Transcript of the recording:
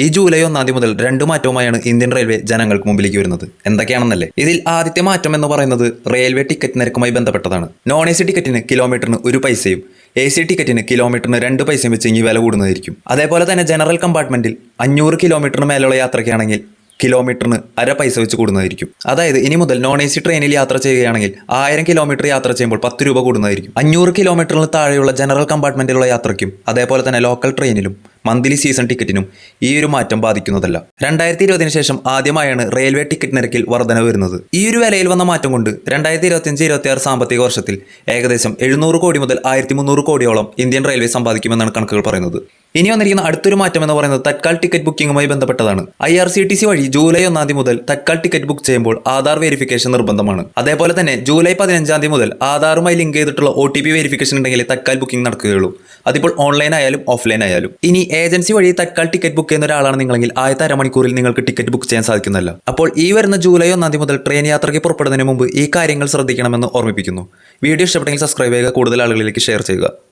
ഈ ജൂലൈ 1 മുതൽ 2 മാറ്റവുമായാണ് Indian railway ജനങ്ങൾക്ക് മുമ്പിലേക്ക് വരുന്നത്. എന്തൊക്കെയാണെന്നല്ലേ? ഇതിൽ ആദ്യത്തെ മാറ്റം എന്ന് പറയുന്നത് റെയിൽവേ ടിക്കറ്റ് നിരക്കുമായി ബന്ധപ്പെട്ടതാണ്. നോൺ എ സി ടിക്കറ്റിന് കിലോമീറ്ററിന് 1 പൈസയും AC ടിക്കറ്റിന് കിലോമീറ്ററിന് 2 പൈസയും വെച്ച് ഇനി വില കൂടുന്നതായിരിക്കും. അതേപോലെ തന്നെ ജനറൽ കമ്പാർട്ട്മെന്റിൽ 500 കിലോമീറ്ററിന് മേലുള്ള യാത്രയ്ക്കാണെങ്കിൽ കിലോമീറ്ററിന് 1/2 പൈസ വെച്ച് കൂടുന്നതായിരിക്കും. അതായത് ഇനി മുതൽ നോൺ AC ട്രെയിനിൽ യാത്ര ചെയ്യുകയാണെങ്കിൽ 1000 കിലോമീറ്റർ യാത്ര ചെയ്യുമ്പോൾ 10 രൂപ കൂടുന്നതായിരിക്കും. 500 കിലോമീറ്ററിന് താഴെയുള്ള ജനറൽ കമ്പാർട്ട്മെന്റിലുള്ള യാത്രയ്ക്കും അതേപോലെ തന്നെ ലോക്കൽ ട്രെയിനിലും മന്ത്ലി സീസൺ ടിക്കറ്റിനും ഈ ഒരു മാറ്റം ബാധിക്കുന്നതല്ല. 2020 ശേഷം ആദ്യമായാണ് റെയിൽവേ ടിക്കറ്റ് നിരക്കിൽ വർധന വരുന്നത്. ഈ ഒരു വിലയിൽ വന്ന മാറ്റം കൊണ്ട് 2025-26 സാമ്പത്തിക വർഷത്തിൽ ഏകദേശം 700 കോടി മുതൽ 1300 കോടിയോളം ഇന്ത്യൻ റെയിൽവേ സമ്പാദിക്കുമെന്നാണ് കണക്കുകൾ പറയുന്നത്. ഇനി വന്നിരിക്കുന്ന അടുത്തൊരു മാറ്റം എന്ന് പറയുന്നത് തത്കാൽ ടിക്കറ്റ് ബുക്കിംഗുമായി ബന്ധപ്പെട്ടതാണ്. IRCTC വഴി ജൂലൈ 1 മുതൽ തത്കാൽ ടിക്കറ്റ് ബുക്ക് ചെയ്യുമ്പോൾ ആധാർ വെരിഫിക്കേഷൻ നിർബന്ധമാണ്. അതേപോലെ തന്നെ ജൂലൈ 15 മുതൽ ആധാറുമായി ലിങ്ക് ചെയ്തിട്ടുള്ള OTP വെരിഫിക്കേഷൻ ഉണ്ടെങ്കിൽ തത്കാൽ ബുക്കിംഗ് നടക്കുകയുള്ളൂ. അതിപ്പോൾ ഓൺലൈൻ ആയാലും ഓഫ്ലൈൻ ആയാലും. ഇനി ഏജൻസി വഴി തത്കാൽ ടിക്കറ്റ് ബുക്ക് ചെയ്യുന്ന ഒരാളാണ് നിങ്ങളെങ്കിൽ ആദ്യത്തെ അരമണിക്കൂറിൽ നിങ്ങൾക്ക് ടിക്കറ്റ് ബുക്ക് ചെയ്യാൻ സാധിക്കുന്നതല്ല. അപ്പോൾ ഈ വരുന്ന ജൂലൈ 1 മുതൽ ട്രെയിൻ യാത്രയ്ക്ക് പുറപ്പെടുന്നതിന് മുമ്പ് ഈ കാര്യങ്ങൾ ശ്രദ്ധിക്കണമെന്ന് ഓർമ്മിപ്പിക്കുന്നു. വീഡിയോ ഇഷ്ടപ്പെട്ടെങ്കിൽ സബ്സ്ക്രൈബ് ചെയ്യുക, കൂടുതൽ ആളുകളിലേക്ക് ഷെയർ ചെയ്യുക.